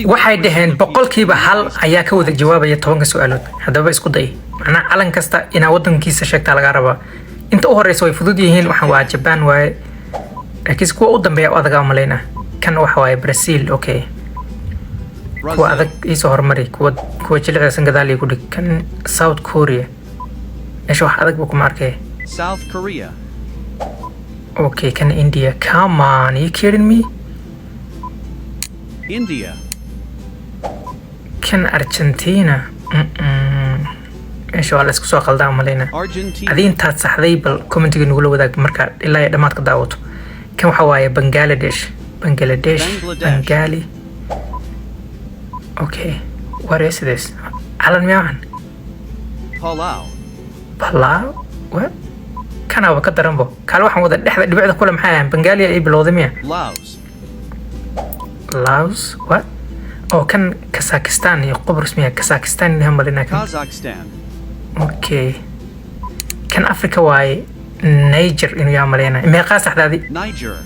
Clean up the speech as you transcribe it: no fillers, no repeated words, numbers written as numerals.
waxay dhaheen boqolkiiba hal ayaa ka wada jawaabaya 10 su'aalood hadaba isku day macna calan kasta ina wadankiisa sheegta laga rabaa inta u horeyso way fudud yihiin waxaan waa Japan waaye laakiin kuwa u dambeeya adaga malayna kan waxa waaye Brazil okay kuwa adag isoo hormari kuwa jilicsan gadaal iyo gudhig kan South Korea ايش واحد adag buu ku markay South Korea. Okay, can India? Come on, are you kidding me? India. Can Argentina? ايش والله اسكو سو قلدان مالينا Argentina. ادين تاد صحدي بل كومنتيga nagu la wadaag marka ilaa ay dhamaad ka daawato kan waxa waaye Bangladesh Bengali okay what is this calan miyan Palau what kana waa ka daranbo kala waxaan wada dhexda dhibicda kula maxay ahaan Bengali ay bilowday miya Laos what oh kan Kazakhstan iyo Qobrus miya Kazakhstan inay malina kan Kazakhstan. okay kan Afrika waaye Niger inuu yaa malina meeqa saxdaadi Niger.